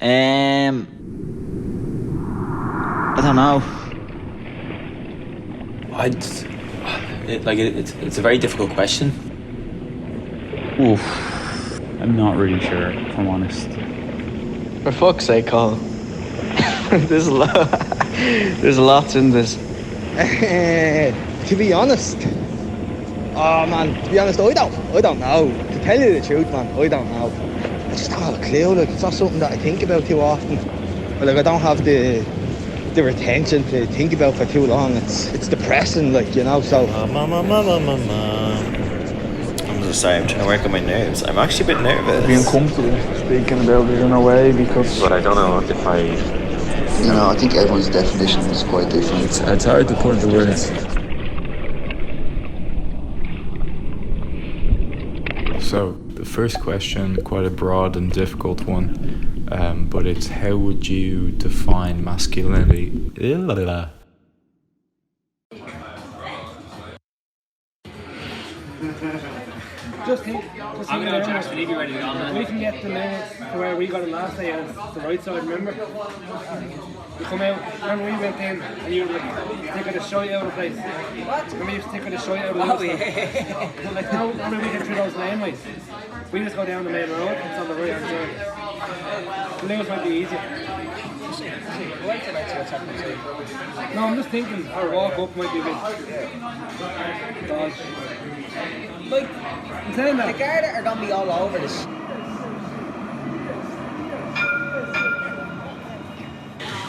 I don't know. It's a very difficult question. Oof. I'm not really sure, if I'm honest. For fuck's sake, Colin. There's lots in this. To be honest, I don't know. To tell you the truth, man, I don't know. I just don't have a clue. Like, it's not something that I think about too often. But like, I don't have the retention to think about for too long. It's depressing, like, you know. So. I'm just sorry. I'm trying to work on my nerves. I'm actually a bit nervous. Being comfortable speaking about it in a way because. But I don't know if I. You know, I think everyone's definition is quite different. It's hard to put into words. So, the first question, quite a broad and difficult one, but it's how would you define masculinity? Just think I'm going to Jackson, be ready to go. We can get the minutes to where we got it last day and the right side, remember? You come out, remember we went in and you were like, sticking the shite out of the place. What? Remember you sticking the shite out of the place? Oh yeah. But like now, remember we get through those laneways? We just go down the main road, it's on the right hand side. The lanes might be easier. No, I'm just thinking our walk up might be a bit dodge. Like, I'm saying that. The Garda are going to be all over this.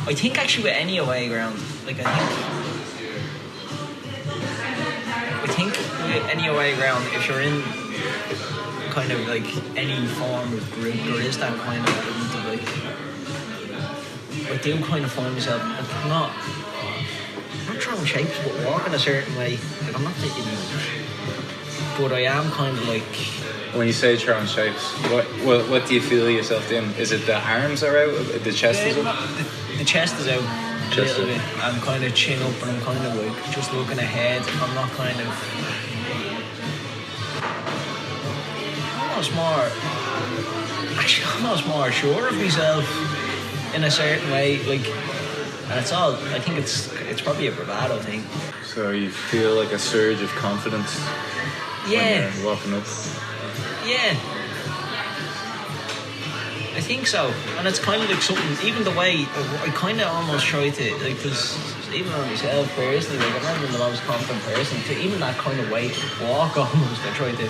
I think actually with any away ground, like I think with any away ground, if you're in kind of like any form of group, there is that kind of element of like, I do kind of find myself, like, I'm not throwing shapes, but walking a certain way. Like I'm not thinking, but I am kind of like. When you say throwing shapes, what do you feel yourself doing? Is it the arms are out, the chest is up? The chest is out a little bit. I'm kind of chin up and I'm kind of like just looking ahead. I'm not kind of. I'm almost more sure of myself in a certain way. Like, and it's all. I think it's probably a bravado thing. So you feel like a surge of confidence. Yeah. When you're walking up. Yeah. I think so, and it's kind of like something. Even the way I kind of almost try to like, because even on myself personally, like I'm not the most confident person. To even that kind of way to walk, almost I try to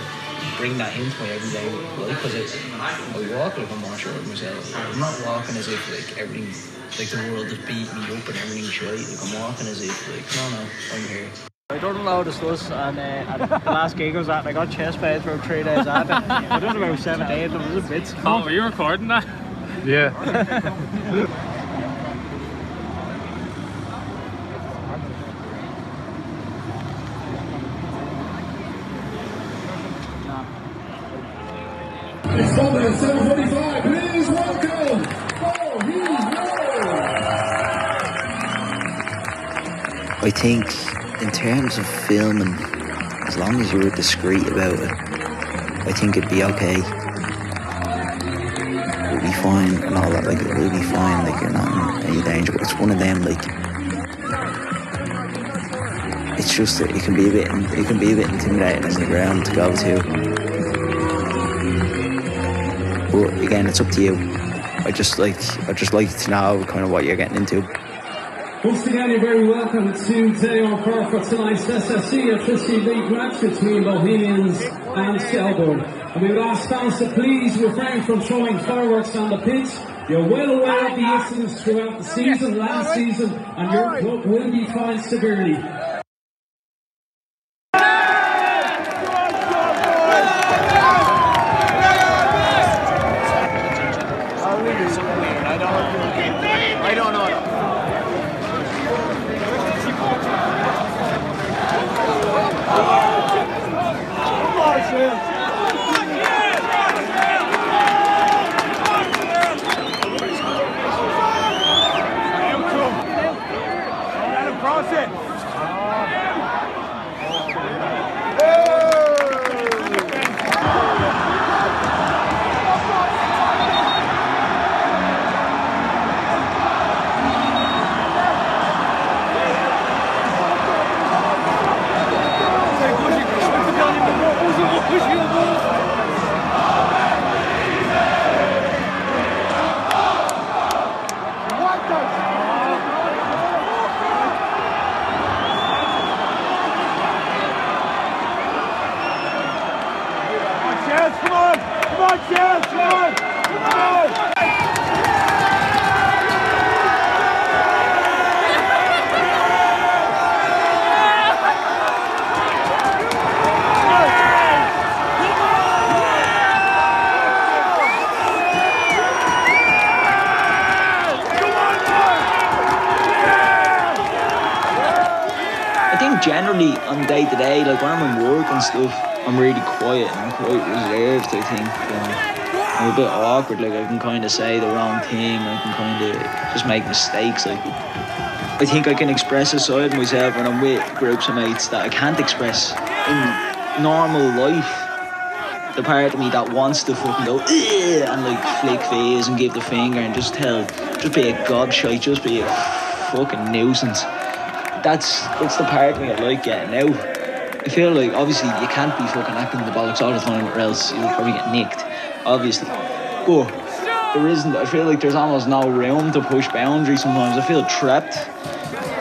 bring that into my everyday life because I walk like I'm more sure of myself. I'm not walking as if like everything, like the world is beating me up and everything's shite. Like I'm walking as if like no, I'm here. I don't know how this was, and at the last gig I was at, I got chest pains for 3 days after. I did about 7 days, it was a bit. Oh, were you recording that? Yeah. It's Sunday at 7:45. Please welcome. I think in terms of filming, as long as you were discreet about it, I think it'd be okay. It'll be fine and all that, like it will be fine, like you're not in any danger, but it's one of them, like it's just that it can be a bit intimidating on the ground to go to. But again, it's up to you. I'd just like to know kind of what you're getting into. Once again, you're very welcome to day on par for tonight's SSC Electricity League match between Bohemians and Shelbourne. And we would ask fans to please refrain from throwing fireworks on the pitch. You're well aware of the incidents throughout the season, last season, and your club will be fined severely. I don't know. think generally on day to day, like when I'm in work and stuff, I'm really quiet and quite reserved. I think I'm a bit awkward. Like I can kind of say the wrong thing. I can kind of just make mistakes. Like I think I can express a side of myself when I'm with groups of mates that I can't express in normal life. The part of me that wants to fucking go and like flick face and give the finger and just be a gobshite, just be a fucking nuisance. That's the part of me I like getting out. I feel like obviously you can't be fucking acting the bollocks all the time or else you'll probably get nicked, obviously. But there isn't, I feel like there's almost no room to push boundaries sometimes. I feel trapped.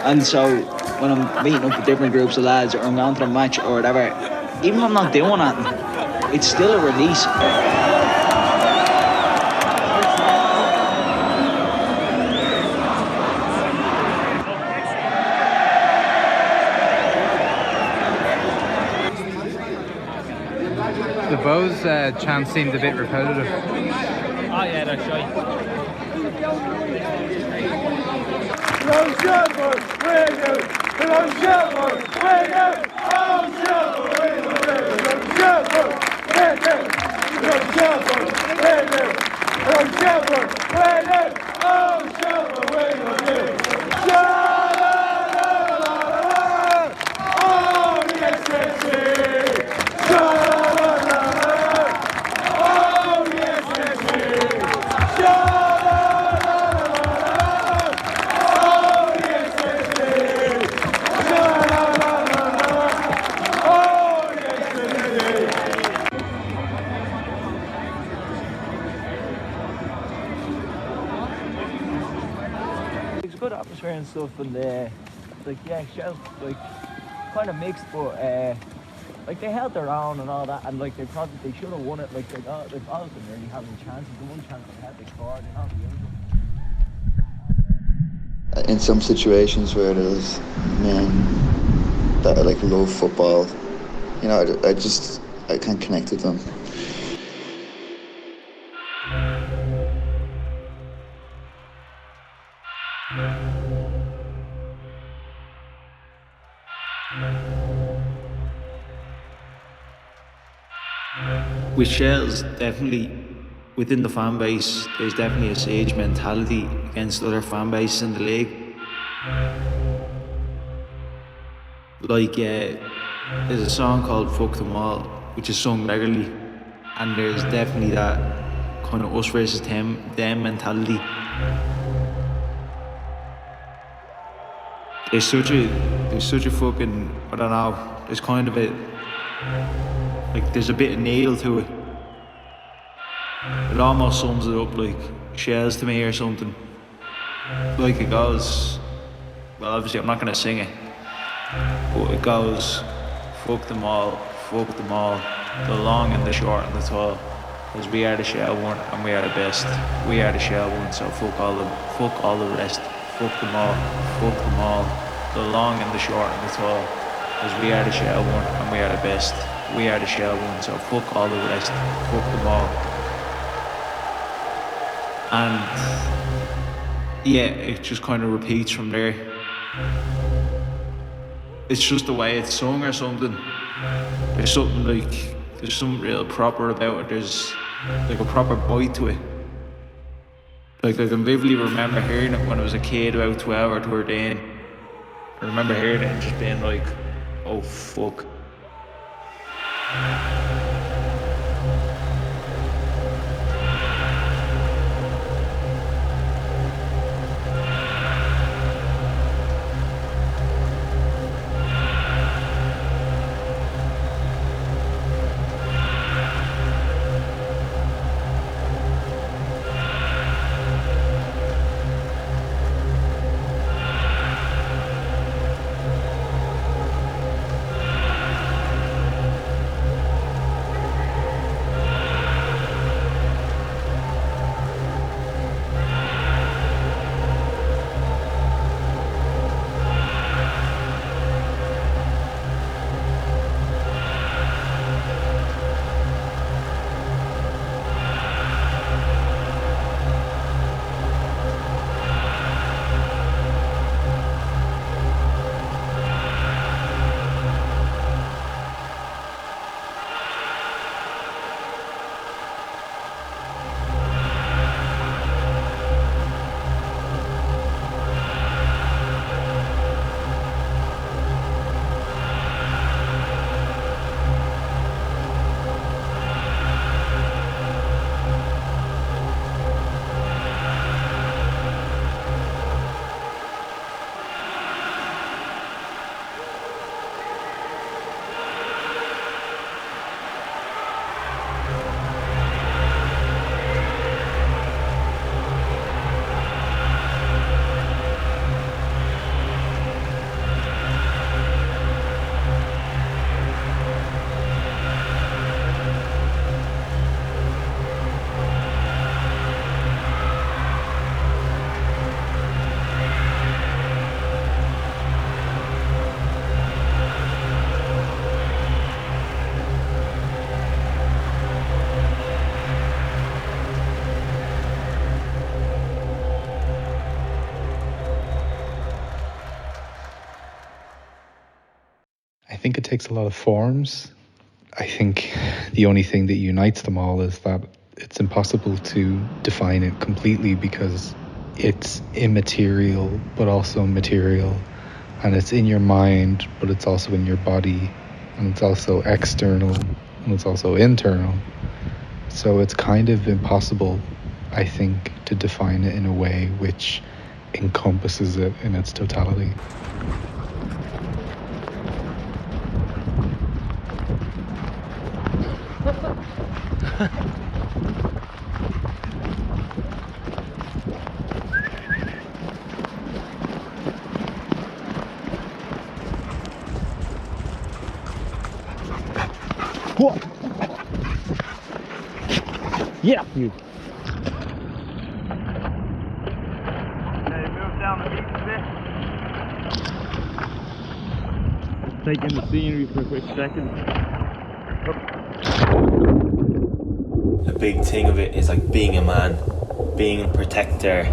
And so when I'm meeting up with different groups of lads or I'm going to a match or whatever, even if I'm not doing that, it's still a release. The Bows chant seemed a bit repetitive. Oh yeah, they're shy. Good atmosphere and stuff, and like yeah, shells like kind of mixed, but like they held their own and all that, and like they should have won it. Like they've always been really having chances. The one chance they had, they scored. They not the other. In some situations where there's men that like love football, you know, I can't connect with them. With Shells, definitely within the fan base, there's definitely a siege mentality against other fan bases in the league. Like, there's a song called Fuck Them All, which is sung regularly, and there's definitely that kind of us versus them mentality. There's such a fucking, I don't know, there's kind of a, like there's a bit of needle to it. It almost sums it up like Shells to me or something. Like it goes, well obviously I'm not going to sing it, but it goes, fuck them all, the long and the short and the tall. Because we are the shell one and we are the best. We are the shell one, so fuck all the rest. Fuck them all, the long and the short and the tall. Because we are the shell one and we are the best. We are the shell one, so fuck all the rest. Fuck them all. And yeah, it just kind of repeats from there. It's just the way it's sung or something. There's something real proper about it. There's like a proper bite to it. Like I can vividly remember hearing it when I was a kid, about 12 or 13. I remember hearing it and just being like, oh fuck. think it takes a lot of forms. I think the only thing that unites them all is that it's impossible to define it completely because it's immaterial but also material, and it's in your mind but it's also in your body, and it's also external and it's also internal. So it's kind of impossible, I think, to define it in a way which encompasses it in its totality. What? Yeah, you. Take in the scenery for a quick second. A big thing of it is like being a man, being a protector.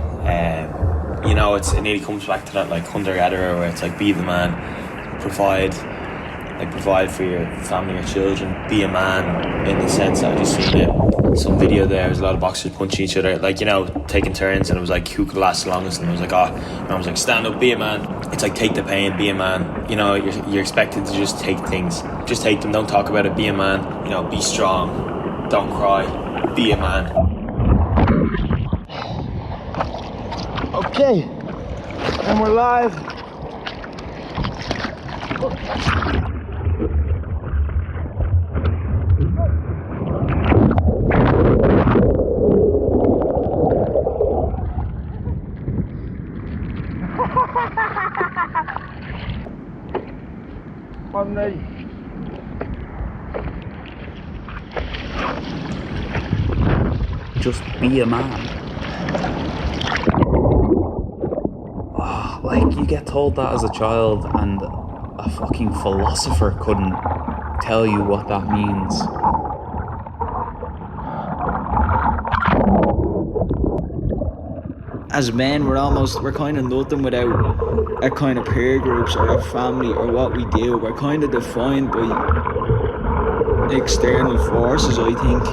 You know, it nearly comes back to that like hunter-gatherer where it's like be the man, provide for your family or children. Be a man in the sense that I just seen it. Some video there was a lot of boxers punching each other, like, you know, taking turns, and it was like who could last the longest, and I was like, and I was like, stand up, be a man. It's like take the pain, be a man. You know, you're expected to just take things, just take them, don't talk about it, be a man. You know, be strong, don't cry, be a man. Okay, and we're live. Pardon me. Just be a man. Oh, like, you get told that as a child, and a fucking philosopher couldn't tell you what that means. As men, we're kind of nothing without our kind of peer groups or our family or what we do. We're kind of defined by external forces, I think.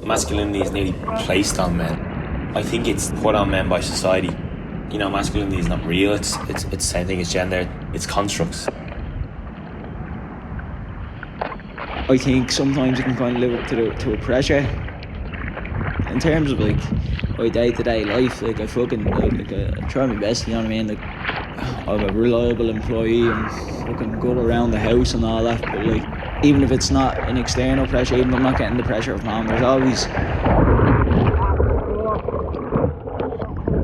Masculinity is nearly placed on men. I think it's put on men by society. You know, masculinity is not real. It's the same thing as gender. It's constructs. I think sometimes you can kind of live up to a pressure. In terms of like my day-to-day life, like I fucking like I try my best, you know what I mean? Like I'm a reliable employee and fucking good around the house and all that. But like even if it's not an external pressure, even if I'm not getting the pressure of mom, there's always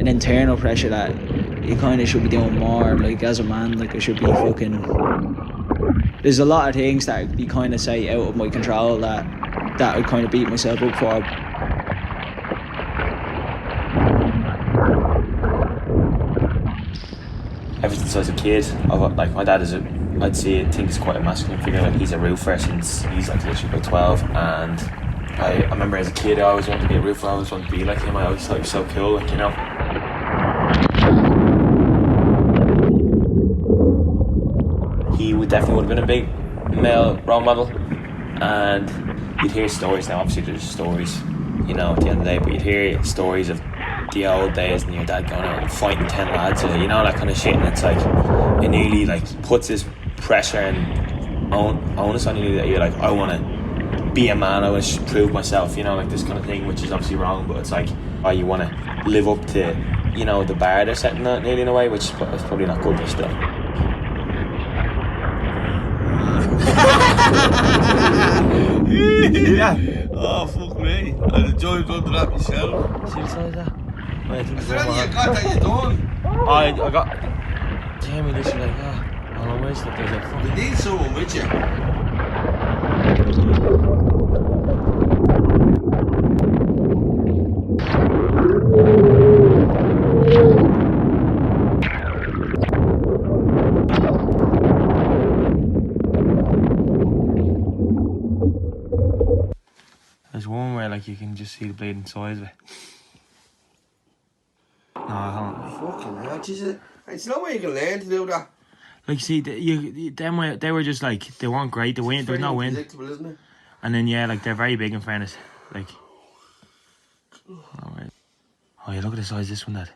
an internal pressure that you kind of should be doing more. Like as a man, like I should be fucking. There's a lot of things that I'd be kind of say out of my control that I'd kind of beat myself up for. Ever since I was a kid, like my dad I'd say I think he's quite a masculine figure. Like he's a roofer since he's like literally about 12, and I remember as a kid I always wanted to be a roofer. I always wanted to be like him. I always thought he was so cool, like, you know. He definitely would have been a big male role model, and you'd hear stories. Now obviously there's stories, you know, at the end of the day, but you'd hear stories of the old days and your dad going out and fighting 10 lads, you know, that kind of shit. And it's like it nearly like puts this pressure and onus on you that you're like, I want to be a man, I want to prove myself, you know, like this kind of thing, which is obviously wrong, but it's like, oh, you want to live up to, you know, the bar they're setting that nearly in a way, which is probably not good, but still. Yeah. Oh, fuck me. I'd enjoy going to that myself. Seriously, that? Wait, I think Is there anything you got that you done? I got Jamie literally like, on my waist, like, there's like, fuck. You need someone with you. There's one where like you can just see the blade inside of it. No, hold on. Fucking hell, is it? It's no way you can learn to do that. Like, see, they were just like, they weren't great. There was no win. Isn't it? And then, yeah, like, they're very big in fairness. Like, alright. Oh, yeah, look at the size of this one, Dad.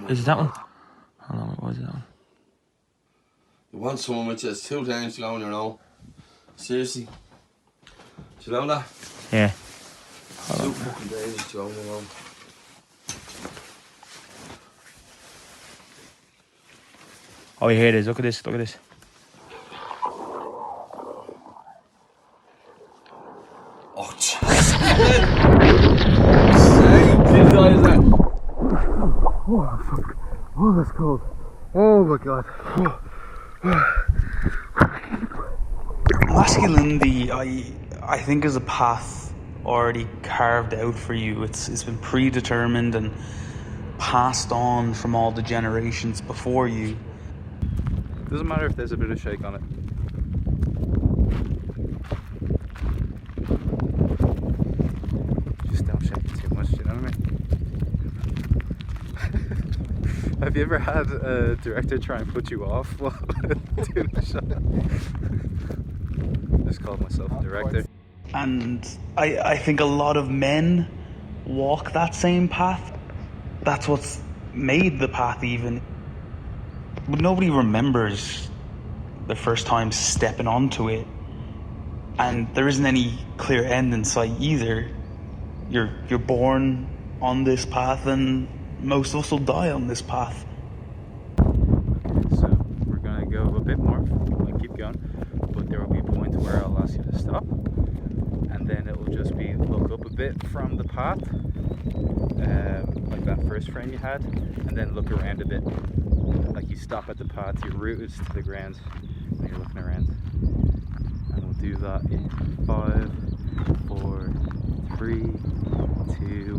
Is it that one? Hold on, what was it that one? You want someone which has 2 times to go on your own. Seriously. Do you know that? Yeah. 2 fucking days to go on your own. Oh, here it is. Look at this. Look at this. Oh, Jesus. Oh, fuck. Oh, that's cold. Oh my god. Masculinity, I think, is a path already carved out for you. It's been predetermined and passed on from all the generations before you. Doesn't matter if there's a bit of shake on it. Just don't shake it too much, you know what I mean? Have you ever had a director try and put you off while doing the shot? I just called myself a director. And I think a lot of men walk that same path. That's what's made the path even. But nobody remembers the first time stepping onto it. And there isn't any clear end in sight either. You're born on this path, and most of us will die on this path. Okay, so we're gonna go a bit more. We're gonna keep going, but there will be a point where I'll ask you to stop, and then it will just be look up a bit from the path, like that first frame you had, and then look around a bit. Like you stop at the path, you're rooted to the ground, and you're looking around. And we'll do that in 5, 4, 3, 2,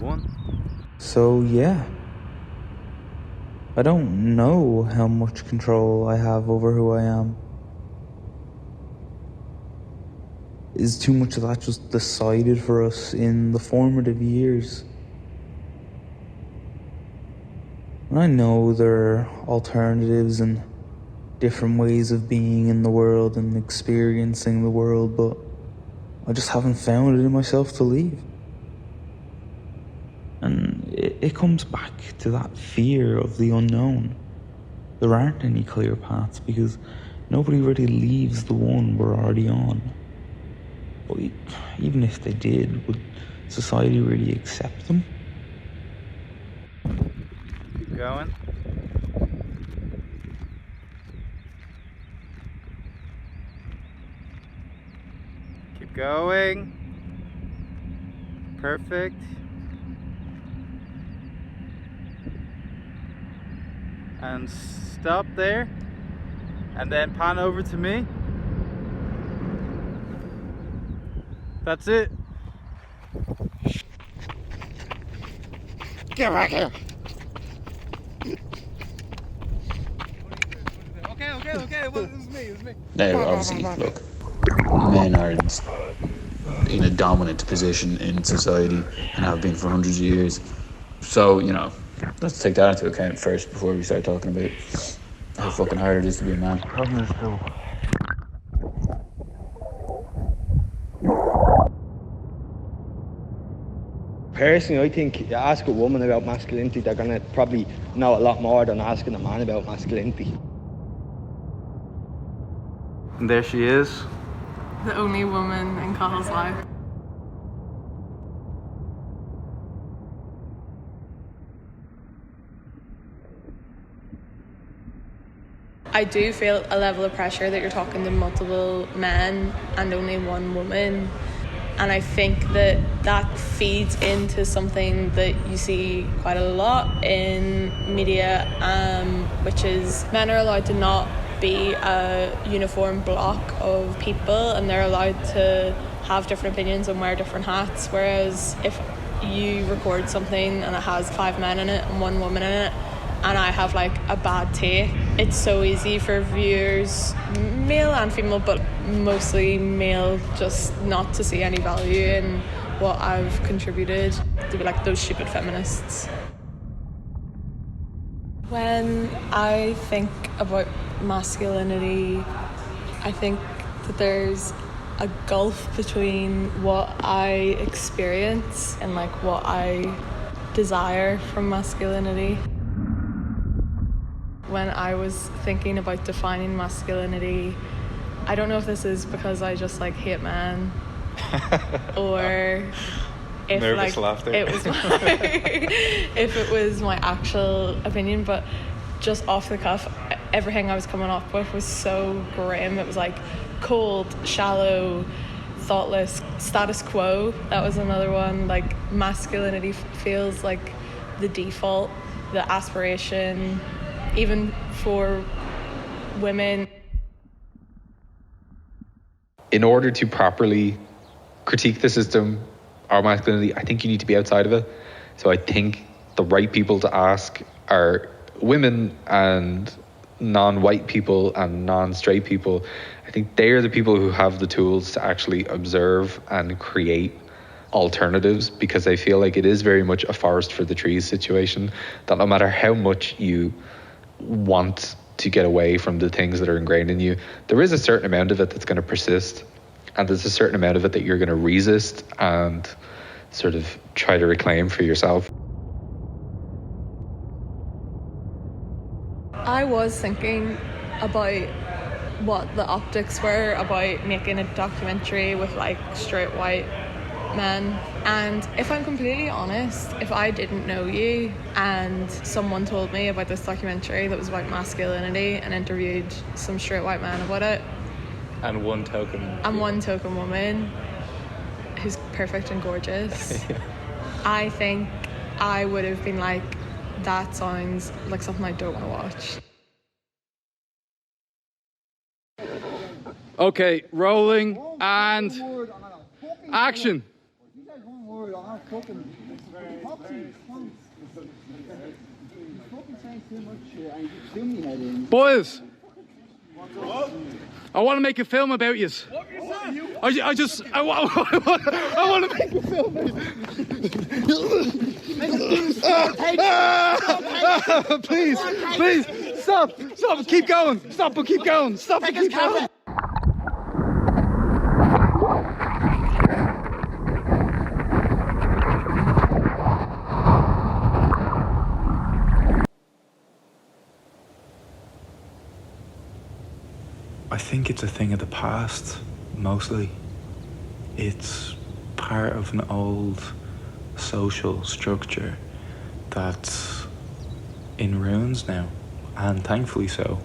1. So yeah, I don't know how much control I have over who I am. Is too much of that just decided for us in the formative years? I know there are alternatives and different ways of being in the world and experiencing the world, but I just haven't found it in myself to leave. And it comes back to that fear of the unknown. There aren't any clear paths because nobody really leaves the one we're already on. But even if they did, would society really accept them? Keep going. Keep going. Perfect. And stop there. And then pan over to me. That's it. Get back here. Okay. Well, it was me. Now, obviously, look, men are in a dominant position in society and have been for hundreds of years. So, you know, let's take that into account first before we start talking about how fucking hard it is to be a man. Problem is still. Personally, I think you ask a woman about masculinity, they're going to probably know a lot more than asking a man about masculinity. And there she is. The only woman in Cahill's life. I do feel a level of pressure that you're talking to multiple men and only one woman. And I think that feeds into something that you see quite a lot in media, which is men are allowed to not be a uniform block of people, and they're allowed to have different opinions and wear different hats. Whereas if you record something and it has 5 men in it and 1 woman in it, and I have like a bad take, it's so easy for viewers, male and female, but mostly male, just not to see any value in what I've contributed. To be like, those stupid feminists. When I think about masculinity, I think that there's a gulf between what I experience and like what I desire from masculinity. When I was thinking about defining masculinity, I don't know if this is because I just like hate men or if Nervous like laughter. if it was my actual opinion, but just off the cuff, everything I was coming up with was so grim. It was like cold, shallow, thoughtless, status quo. That was another one. Like masculinity feels like the default, the aspiration, even for women. In order to properly critique the system, our masculinity, I think you need to be outside of it. So I think the right people to ask are women and non-white people and non-straight people. I think they are the people who have the tools to actually observe and create alternatives, because I feel like it is very much a forest for the trees situation, that no matter how much you want to get away from the things that are ingrained in you, there is a certain amount of it that's going to persist, and there's a certain amount of it that you're going to resist and sort of try to reclaim for yourself. I was thinking about what the optics were about making a documentary with like straight white men, and if I'm completely honest, if I didn't know you and someone told me about this documentary that was about masculinity and interviewed some straight white men about it, And one token woman who's perfect and gorgeous, I think I would have been like, that sounds like something I don't want to watch. Okay, rolling and action. Boys, I want to make a film about you. I want to make a film about you. Please, stop, keep going. I think it's a thing of the past, mostly. It's part of an old social structure that's in ruins now, and thankfully so.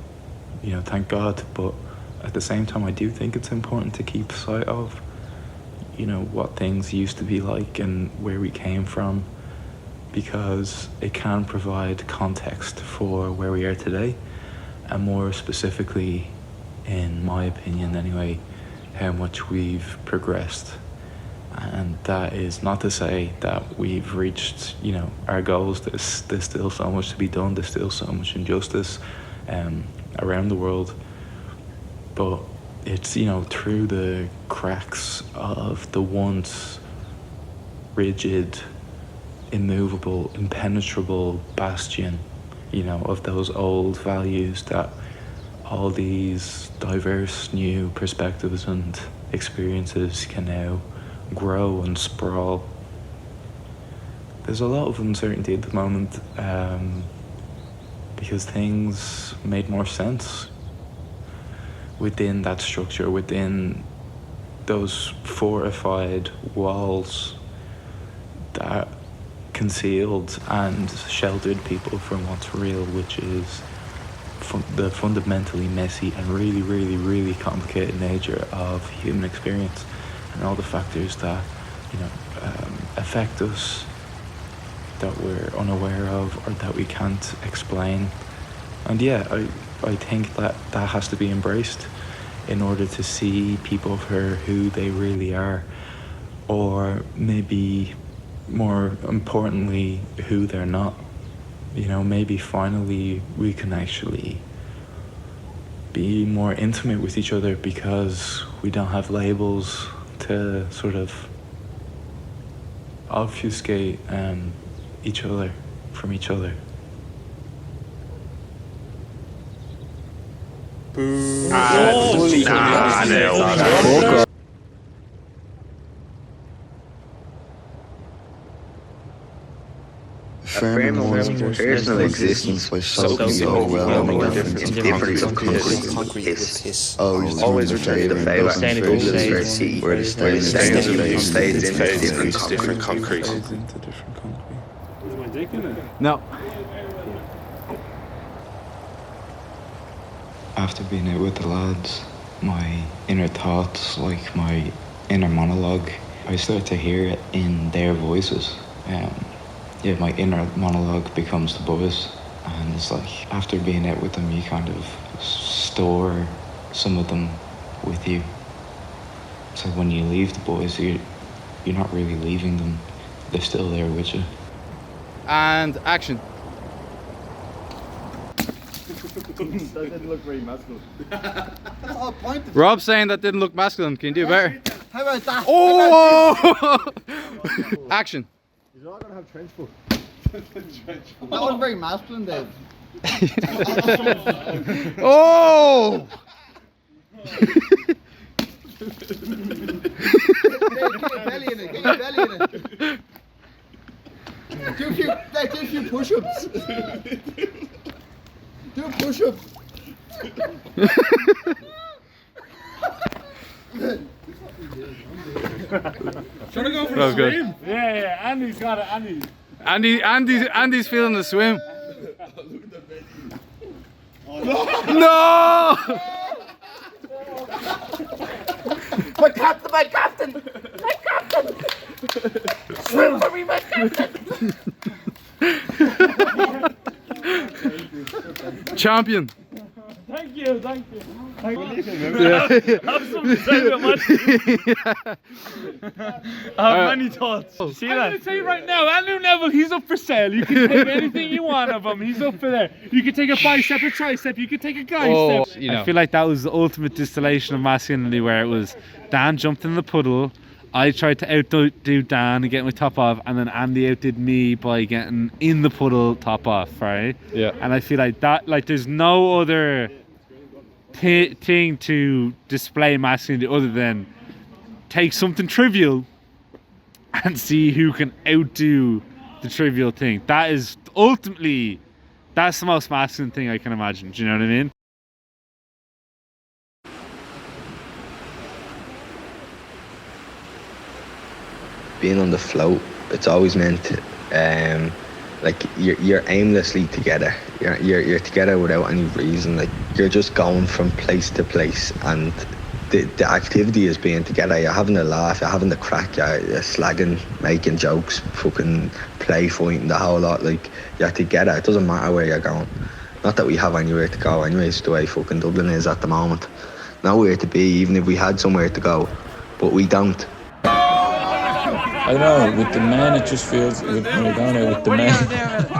You know, thank God. But at the same time, I do think it's important to keep sight of, you know, what things used to be like and where we came from, because it can provide context for where we are today, and more specifically, in my opinion anyway, how much we've progressed. And that is not to say that we've reached, you know, our goals. There's still so much to be done. There's still so much injustice around the world. But it's, you know, through the cracks of the once rigid, immovable, impenetrable bastion, you know, of those old values, that all these diverse new perspectives and experiences can now grow and sprawl. There's a lot of uncertainty at the moment, because things made more sense within that structure, within those fortified walls that concealed and sheltered people from what's real, which is the fundamentally messy and really, really, really complicated nature of human experience, and all the factors that, you know, affect us, that we're unaware of or that we can't explain. And yeah, I think that has to be embraced in order to see people for who they really are, or maybe more importantly, who they're not. You know, maybe finally we can actually be more intimate with each other because we don't have labels to sort of obfuscate each other from each other. Affirming one's personal existence by soaking the overwhelming indifference of concrete is always return to the favour where the stays into different concrete. No. After being out with the lads, my inner thoughts, like my inner monologue, I start to hear it in their voices. Yeah, my inner monologue becomes the boys, and it's like after being out with them, you kind of store some of them with you. So when you leave the boys, you're not really leaving them; they're still there with you. And action. That didn't look very masculine. Rob's saying that didn't look masculine. Can you do better? How about that? Oh! Action. You're all gonna have trench foot. That wasn't very masculine, Dave. Oh! Get your belly in it. Get your belly in it. Do a few push-ups. Do a push-up. Trying to go for That was a good. swim? Yeah, Andy's got it, Andy. Andy's feeling the swim. No! My captain! Swim for me, my captain! Champion. Thank you. Thank you. Yeah. I have something to say about my I have many thoughts. See that? I'm going to tell you right now, Andrew Neville, he's up for sale. You can take anything you want of him. He's up for there. You can take a bicep, a tricep. You can take a tricep. You know. I feel like that was the ultimate distillation of masculinity, where it was Dan jumped in the puddle. I tried to outdo Dan and get my top off, and then Andy outdid me by getting in the puddle top off, right? Yeah. And I feel like that, like, there's no other thing to display masculinity other than take something trivial and see who can outdo the trivial thing. That is ultimately, that's the most masculine thing I can imagine. Do you know what I mean? Being on the float, it's always meant like you're aimlessly together. You're together without any reason. Like you're just going from place to place, and the activity is being together. You're having a laugh, you're having a crack, you're slagging, making jokes, fucking play fighting, the whole lot. Like you're together. It doesn't matter where you're going. Not that we have anywhere to go anyways, the way fucking Dublin is at the moment. Nowhere to be, even if we had somewhere to go, but we don't. I don't know, with the men it just feels, when you're going out with the men.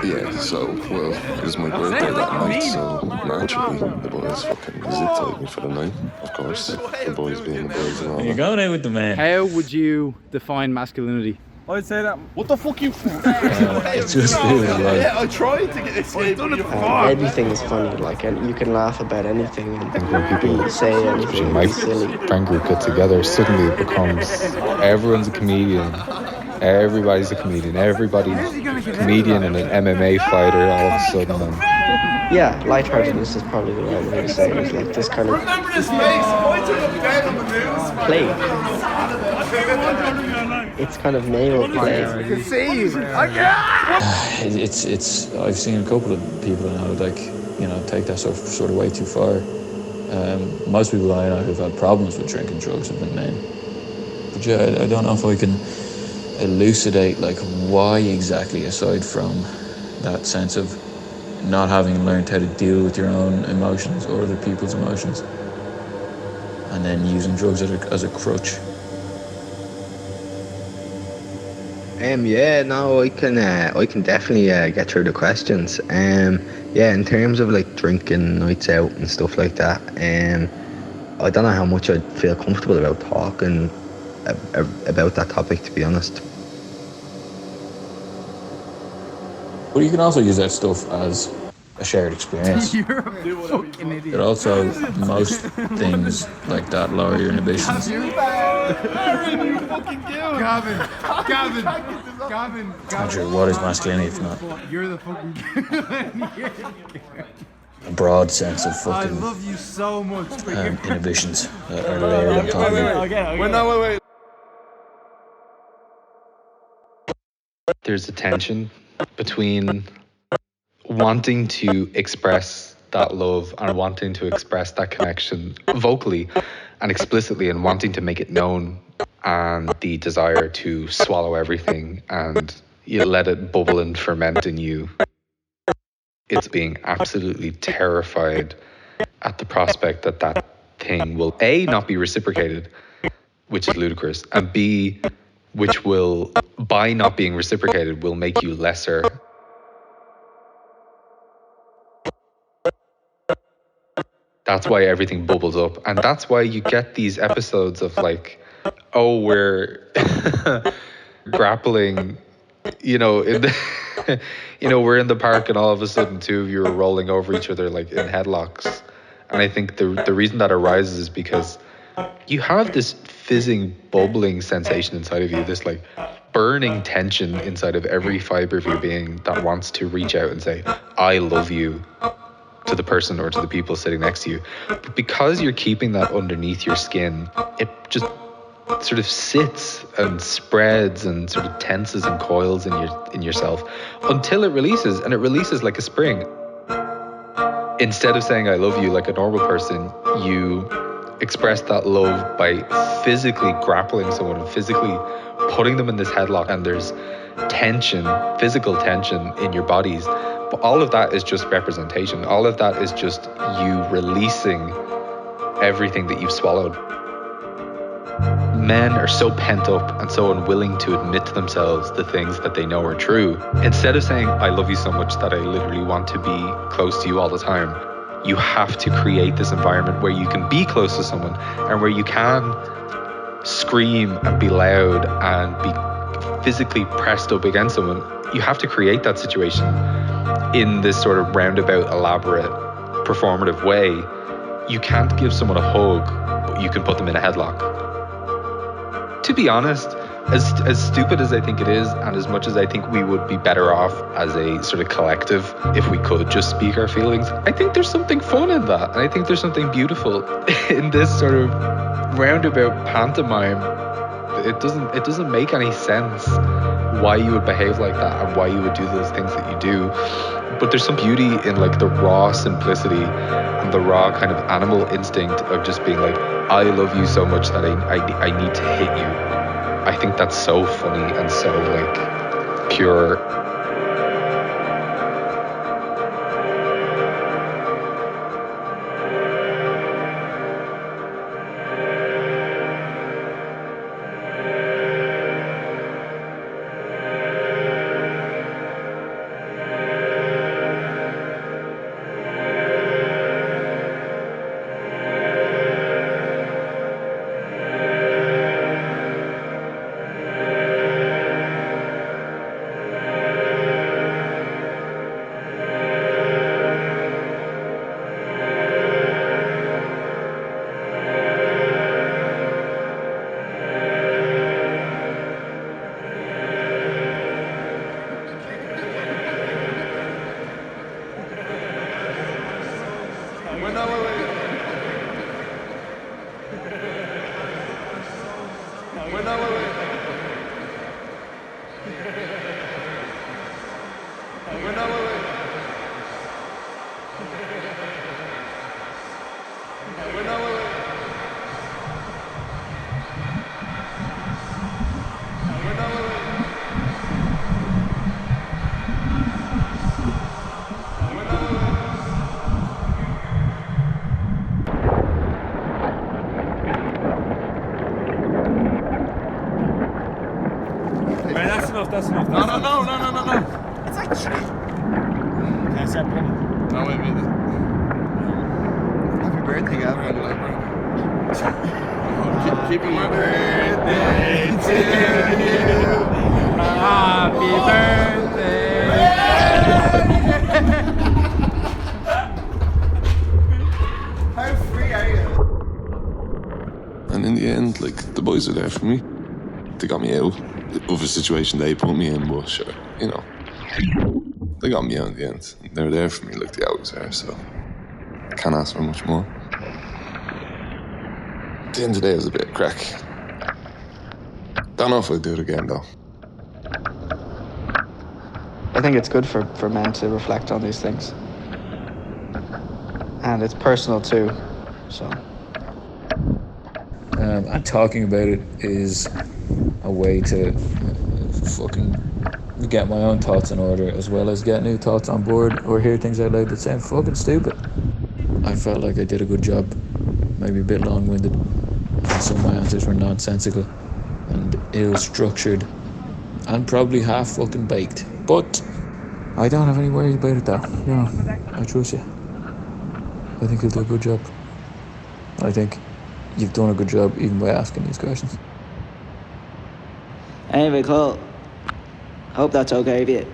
Yeah, so, well, it was my birthday that night, so naturally the boys fucking zip-tied me for the night, of course. The boys being the boys and all You're that. going out with the men. How would you define masculinity? I'd say that. What the fuck you? It just feels like... Yeah, I tried to get escape. Everything is funny, like, and you can laugh about anything and When people say anything in my silly. friend group get together, suddenly it becomes everyone's a comedian. Everybody's a comedian. Everybody's a comedian and an MMA fighter all of a sudden. And Yeah, lightheartedness is probably the right way to say it. It's like this kind of Remember this face? I took up again on the news. play. It's kind of male play. It's I've seen a couple of people now, like, you know, take that sort of way too far. Most people I know who've had problems with drinking drugs have been men. But yeah, I don't know if I can elucidate like why exactly, aside from that sense of not having learned how to deal with your own emotions or other people's emotions, and then using drugs as a crutch. Yeah, no, I can definitely get through the questions. Yeah, in terms of like drinking nights out and stuff like that, I don't know how much I'd feel comfortable about talking about that topic, to be honest. But you can also use that stuff as a shared experience. You're a fucking idiot. But also, most things like that lower your inhibitions. Aaron, you fucking do. Gavin. Not sure what is masculinity if not You're the fucking. a broad sense of I fucking love you so much. inhibitions that are layered on top of you. Wait. There's a tension between wanting to express that love and wanting to express that connection vocally and explicitly and wanting to make it known, and the desire to swallow everything and you let it bubble and ferment in you. It's being absolutely terrified at the prospect that that thing will A, not be reciprocated, which is ludicrous, and B, which will, by not being reciprocated, will make you lesser. That's why everything bubbles up, and that's why you get these episodes of like, oh, we're grappling, in the, we're in the park and all of a sudden two of you are rolling over each other like in headlocks. And I think the reason that arises is because you have this fizzing, bubbling sensation inside of you, this like burning tension inside of every fiber of your being that wants to reach out and say, I love you, to the person or to the people sitting next to you. But because you're keeping that underneath your skin, it just sort of sits and spreads and sort of tenses and coils in yourself until it releases, and it releases like a spring. Instead of saying I love you like a normal person, you express that love by physically grappling someone and physically putting them in this headlock, and there's tension, physical tension in your bodies. But all of that is just representation. All of that is just you releasing everything that you've swallowed. Men are so pent up and so unwilling to admit to themselves the things that they know are true. Instead of saying, I love you so much that I literally want to be close to you all the time, you have to create this environment where you can be close to someone and where you can scream and be loud and be physically pressed up against someone. You have to create that situation in this sort of roundabout, elaborate, performative way. You can't give someone a hug, but you can put them in a headlock. To be honest, as stupid as I think it is, and as much as I think we would be better off as a sort of collective if we could just speak our feelings, I think there's something fun in that. And I think there's something beautiful in this sort of roundabout pantomime. It doesn't make any sense why you would behave like that and why you would do those things that you do. But there's some beauty in like the raw simplicity and the raw kind of animal instinct of just being like, I love you so much that I need to hit you. I think that's so funny and so like pure. That's enough. No. It's like shit. Can I say no, wait a minute. Happy birthday, Gavin. Keeping my birthday to you. Happy birthday. boys are there for me. They got me out of a situation they put me in, but sure, you know, they got me out in the end. They're there for me like they always are, so I can't ask for much more. At the end of the day, it was a bit of crack. Don't know if I'll do it again, though. I think it's good for men to reflect on these things. And it's personal too, so. And talking about it is a way to fucking get my own thoughts in order, as well as get new thoughts on board or hear things out loud that sound fucking stupid. I felt like I did a good job, maybe a bit long-winded, and some of my answers were nonsensical and ill-structured and probably half fucking baked. But I don't have any worries about it though. You know, I trust you. I think you'll do a good job. I think you've done a good job even by asking these questions. Anyway, Cole, hope that's okay with you.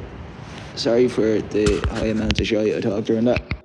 Sorry for the high amount of shit I talked during that.